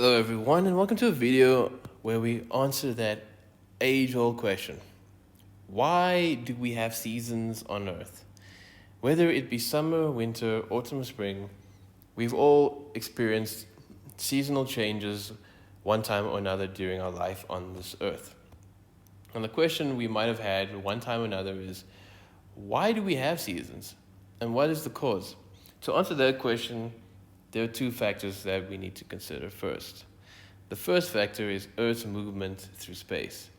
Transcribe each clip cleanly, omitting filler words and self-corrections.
Hello everyone and welcome to a video where we answer that age-old question. Why do we have seasons on Earth? Whether it be summer, winter, autumn, or spring, we've all experienced seasonal changes one time or another during our life on this Earth. And the question we might have had one time or another is, why do we have seasons? And what is the cause? To answer that question, there are two factors that we need to consider first. The first factor is Earth's movement through space.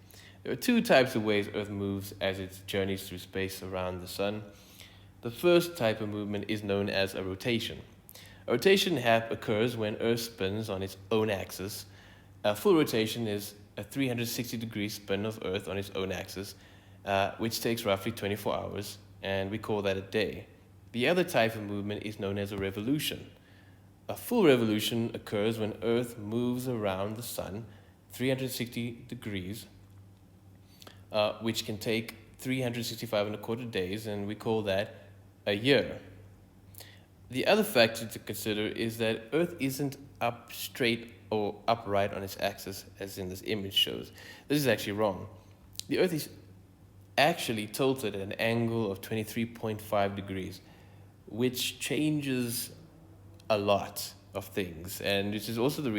There are two types of ways Earth moves as it journeys through space around the sun. The first type of movement is known as a rotation. A rotation occurs when Earth spins on its own axis. A full rotation is a 360-degree spin of Earth on its own axis, which takes roughly 24 hours, and we call that a day. The other type of movement is known as a revolution. A full revolution occurs when Earth moves around the sun 360 degrees, which can take 365 and a quarter days, and we call that a year. The other factor to consider is that Earth isn't up straight or upright on its axis, as in this image shows. This is actually wrong. The Earth is actually tilted at an angle of 23.5 degrees, which changes a lot of things, and this is also the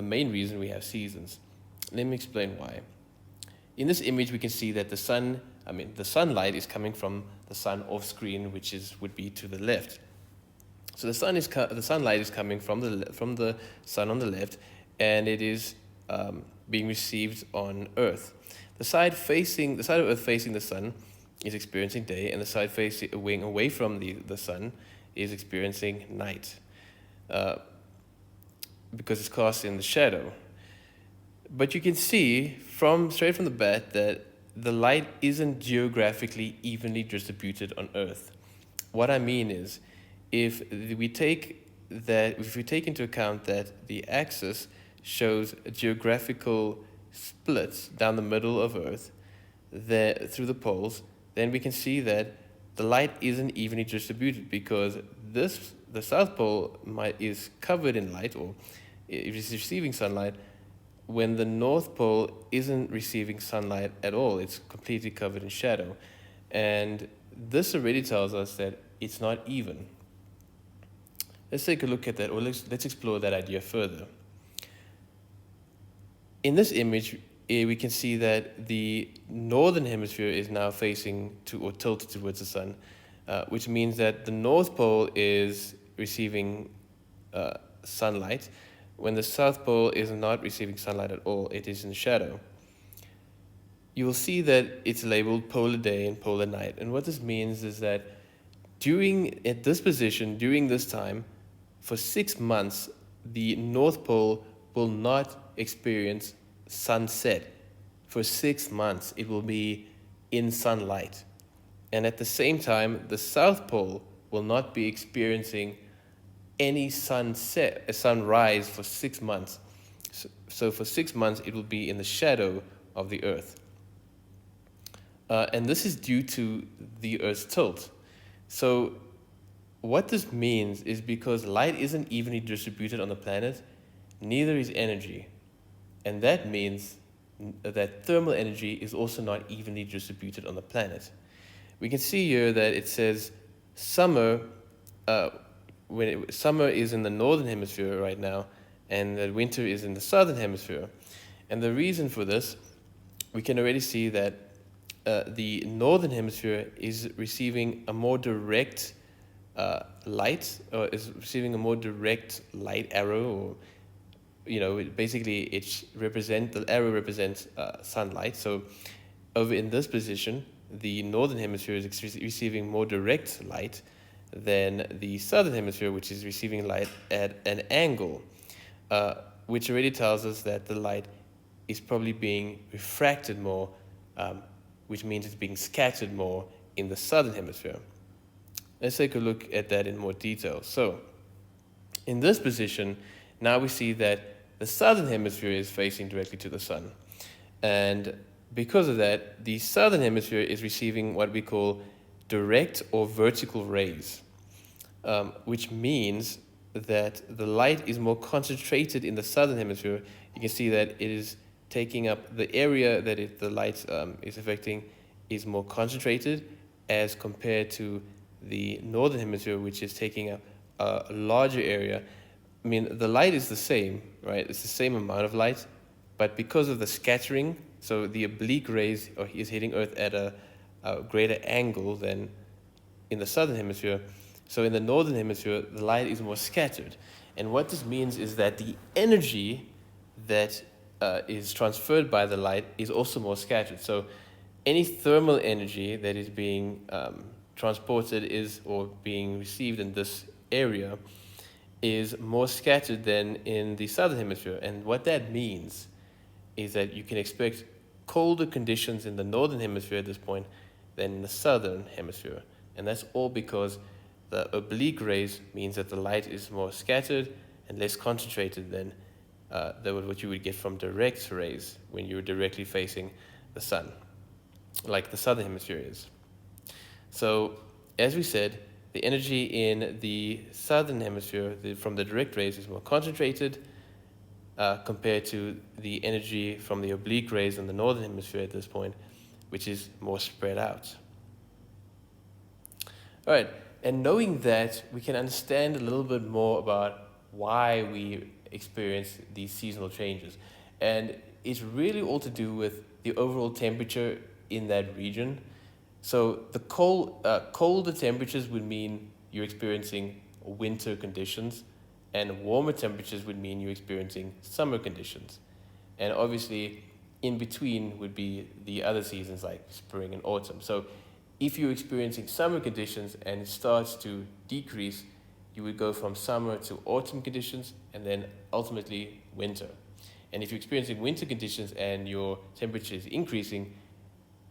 main reason we have seasons. Let me explain why. In this image, we can see that the sunlight is coming from the sun off screen, which would be to the left. So the sunlight is coming from the sun on the left, and it is being received on Earth. The side of Earth facing the sun is experiencing day, and the side facing away from the sun is experiencing night. Because it's cast in the shadow. But you can see straight from the bat that the light isn't geographically evenly distributed on Earth. What I mean is, if we take into account that the axis shows a geographical split down the middle of Earth through the poles, then we can see that the light isn't evenly distributed, because the South Pole is covered in light, or it is receiving sunlight, when the North Pole isn't receiving sunlight at all. It's completely covered in shadow. And this already tells us that it's not even. Let's take a look at that, or let's explore that idea further. In this image, we can see that the northern hemisphere is now facing or tilted towards the sun, which means that the North Pole is receiving sunlight, when the South Pole is not receiving sunlight at all. It is in shadow. You will see that it's labeled polar day and polar night. And what this means is that at this position, during this time, for 6 months, the North Pole will not experience sunset. For 6 months, it will be in sunlight. And at the same time, the South Pole will not be experiencing any sunrise for 6 months. So for 6 months, it will be in the shadow of the Earth. And this is due to the Earth's tilt. So what this means is, because light isn't evenly distributed on the planet, neither is energy. And that means that thermal energy is also not evenly distributed on the planet. We can see here that it says summer is in the northern hemisphere right now, and that winter is in the southern hemisphere. And the reason for this, we can already see that the northern hemisphere is receiving a more direct light, or is receiving a more direct light arrow, or basically the arrow represents sunlight. So over in this position, the northern hemisphere is receiving more direct light than the southern hemisphere, which is receiving light at an angle, which already tells us that the light is probably being refracted more, which means it's being scattered more in the southern hemisphere. Let's take a look at that in more detail. So in this position, now we see that the southern hemisphere is facing directly to the sun. And because of that, the southern hemisphere is receiving what we call direct or vertical rays, which means that the light is more concentrated in the southern hemisphere, you can see that it is taking up the area that the light is affecting is more concentrated as compared to the northern hemisphere, which is taking up a larger area. I mean, the light is the same, right? It's the same amount of light, but because of the scattering, so the oblique rays is hitting Earth at a greater angle than in the southern hemisphere. So in the northern hemisphere, the light is more scattered. And what this means is that the energy that is transferred by the light is also more scattered. So any thermal energy that is being transported or being received in this area is more scattered than in the southern hemisphere. And what that means is that you can expect colder conditions in the northern hemisphere at this point than in the southern hemisphere. And that's all because the oblique rays means that the light is more scattered and less concentrated than what you would get from direct rays when you're directly facing the sun, like the southern hemisphere is. So, as we said, the energy in the southern hemisphere from the direct rays is more concentrated compared to the energy from the oblique rays in the northern hemisphere at this point, which is more spread out. All right, and knowing that, we can understand a little bit more about why we experience these seasonal changes. And it's really all to do with the overall temperature in that region. So the colder temperatures would mean you're experiencing winter conditions, and warmer temperatures would mean you're experiencing summer conditions. And obviously, in between would be the other seasons like spring and autumn. So if you're experiencing summer conditions and it starts to decrease, you would go from summer to autumn conditions and then ultimately winter. And if you're experiencing winter conditions and your temperature is increasing,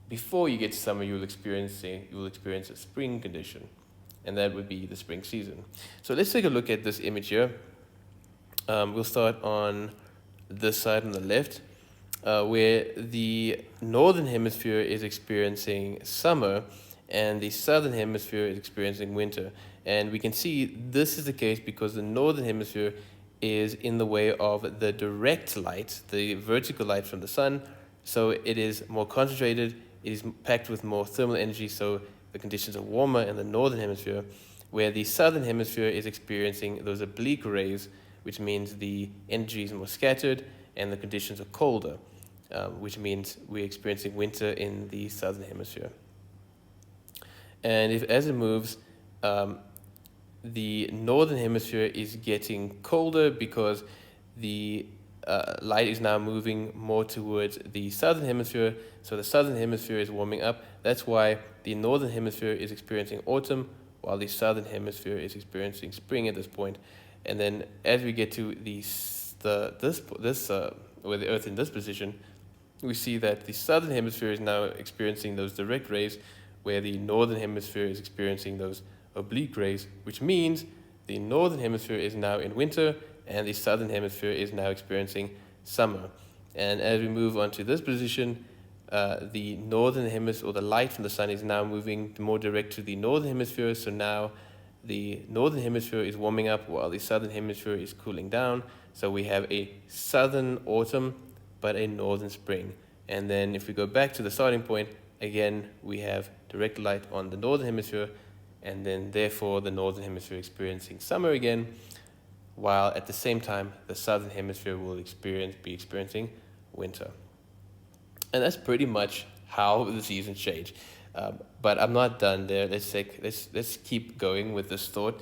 before you get to summer, you will experience a spring condition, and that would be the spring season. So let's take a look at this image here. We'll start on this side on the left, where the northern hemisphere is experiencing summer and the southern hemisphere is experiencing winter. And we can see this is the case because the northern hemisphere is in the way of the direct light, the vertical light from the sun. So it is more concentrated, it is packed with more thermal energy, so the conditions are warmer in the northern hemisphere, where the southern hemisphere is experiencing those oblique rays, which means the energy is more scattered and the conditions are colder, which means we're experiencing winter in the southern hemisphere. And as it moves, the northern hemisphere is getting colder because the light is now moving more towards the southern hemisphere, so the southern hemisphere is warming up. That's why the northern hemisphere is experiencing autumn, while the southern hemisphere is experiencing spring at this point. And then as we get to where the Earth in this position, we see that the southern hemisphere is now experiencing those direct rays, where the northern hemisphere is experiencing those oblique rays, which means the northern hemisphere is now in winter and the southern hemisphere is now experiencing summer. And as we move on to this position, the northern hemisphere, or the light from the sun, is now moving more direct to the northern hemisphere. So now the northern hemisphere is warming up while the southern hemisphere is cooling down. So we have a southern autumn, but a northern spring. And then if we go back to the starting point, again, we have direct light on the northern hemisphere, and then therefore the northern hemisphere experiencing summer again, while at the same time the southern hemisphere will be experiencing winter. And that's pretty much how the seasons change. But I'm not done there. Let's keep going with this thought.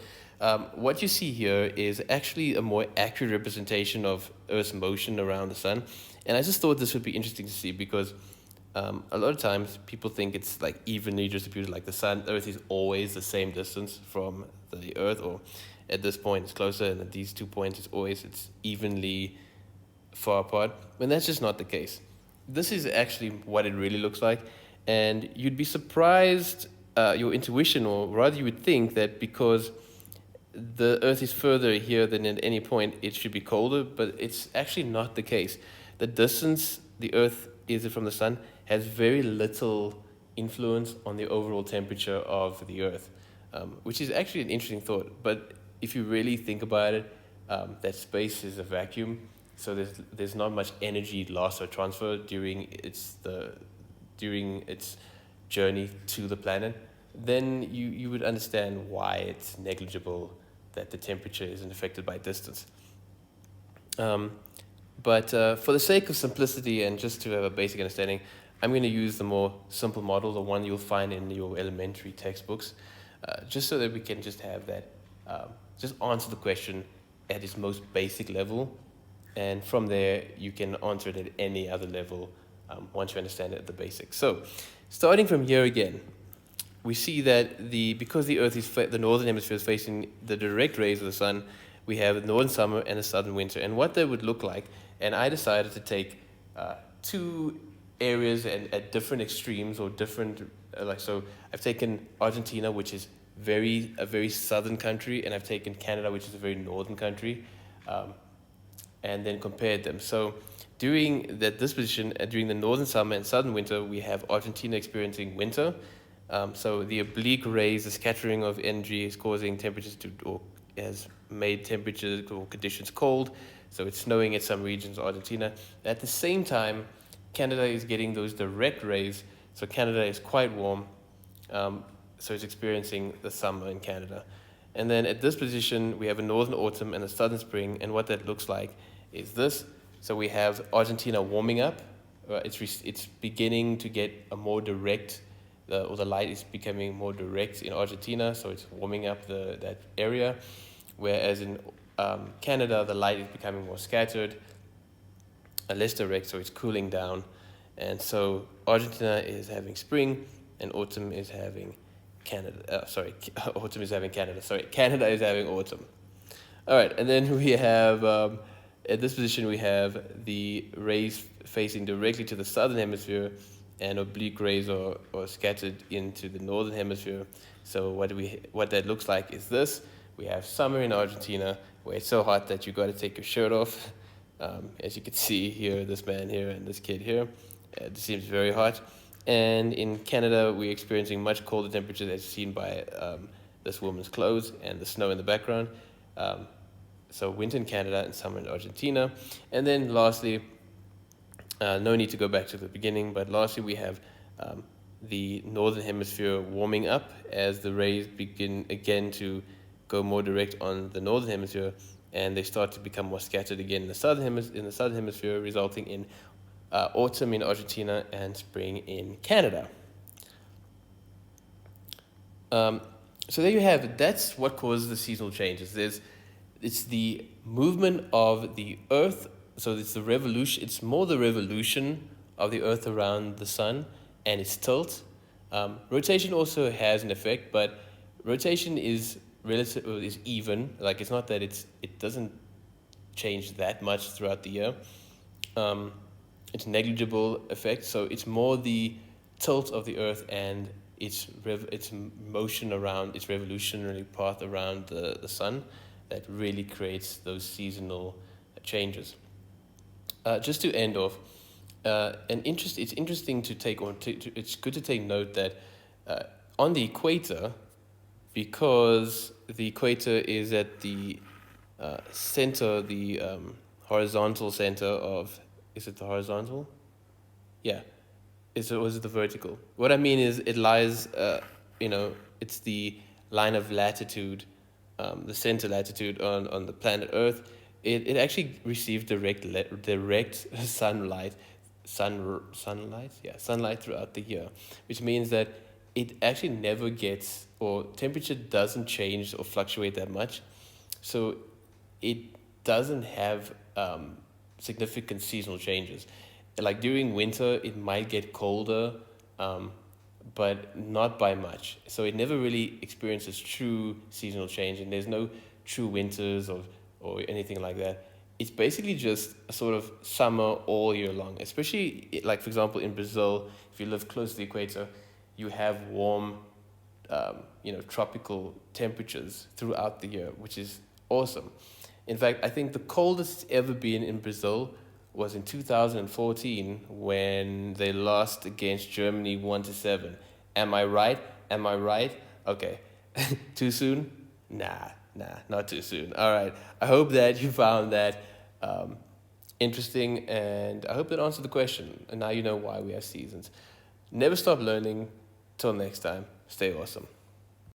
What you see here is actually a more accurate representation of Earth's motion around the sun. And I just thought this would be interesting to see because a lot of times people think it's like evenly distributed, like the Earth is always the same distance from the Earth, or at this point it's closer, and at these 2 points it's evenly far apart. And that's just not the case. This is actually what it really looks like, and you'd be surprised, your intuition, or rather you would think that because the Earth is further here than at any point, it should be colder, but it's actually not the case. The distance the Earth is from the sun has very little influence on the overall temperature of the Earth, which is actually an interesting thought. But if you really think about it, that space is a vacuum, so there's not much energy loss or transfer during its journey to the planet. Then you would understand why it's negligible that the temperature isn't affected by distance. But for the sake of simplicity and just to have a basic understanding, I'm going to use the more simple model, the one you'll find in your elementary textbooks, just so that we can just have that, just answer the question at its most basic level. And from there, you can answer it at any other level once you understand it at the basics. So, starting from here again, we see that because the Earth is the northern hemisphere is facing the direct rays of the sun, we have a northern summer and a southern winter, and what they would look like. And I decided to take two areas and at different extremes or different so I've taken Argentina, which is a very southern country, and I've taken Canada, which is a very northern country, and then compared them. So during this position, during the northern summer and southern winter, we have Argentina experiencing winter. So the oblique rays, the scattering of energy is causing temperatures or has made temperatures or conditions cold. So it's snowing at some regions of Argentina. At the same time, Canada is getting those direct rays. So Canada is quite warm. So it's experiencing the summer in Canada. And then at this position, we have a northern autumn and a southern spring. And what that looks like is this. So we have Argentina warming up. It's beginning to get a more direct, or the light is becoming more direct in Argentina. So it's warming up that area. Whereas in Canada, the light is becoming more scattered, less direct, so it's cooling down. And so Argentina is having spring, and autumn is having Canada. Autumn is having Canada. Canada is having autumn. All right, and then we have, at this position, we have the rays facing directly to the southern hemisphere, and oblique rays are scattered into the northern hemisphere. So what that looks like is this. We have summer in Argentina, where it's so hot that you got to take your shirt off. As you can see here, this man here and this kid here, it seems very hot. And in Canada, we're experiencing much colder temperatures, as seen by this woman's clothes and the snow in the background. So winter in Canada and summer in Argentina. And then lastly, no need to go back to the beginning, but lastly we have the northern hemisphere warming up as the rays begin again to go more direct on the northern hemisphere, and they start to become more scattered again in the southern hemisphere, resulting in autumn in Argentina and spring in Canada. So there you have it. That's what causes the seasonal changes. It's the movement of the Earth. So it's the revolution. It's more the revolution of the Earth around the sun and its tilt. Rotation also has an effect, but rotation is even. Like, it's not that it doesn't change that much throughout the year. It's negligible effect. So it's more the tilt of the Earth and its motion around its revolutionary path around the sun that really creates those seasonal changes. Just to end off, it's interesting to take it's good to take note that on the equator, because the equator is at the center, the horizontal center of, is it the horizontal? Yeah. Was it the vertical? What I mean is it lies, it's the line of latitude, the center latitude on the planet Earth. It actually receives direct sunlight throughout the year, which means that it actually never gets, or temperature doesn't change or fluctuate that much. So it doesn't have significant seasonal changes. Like during winter, it might get colder, but not by much. So it never really experiences true seasonal change, and there's no true winters or anything like that. It's basically just a sort of summer all year long, especially like, for example, in Brazil, if you live close to the equator, you have warm, tropical temperatures throughout the year, which is awesome. In fact, I think the coldest it's ever been in Brazil was in 2014 when they lost against Germany 1-7. Am I right? Okay. Too soon? Nah. not too soon. All right. I hope that you found that interesting, and I hope that answered the question. And now you know why we have seasons. Never stop learning. Till next time, stay awesome.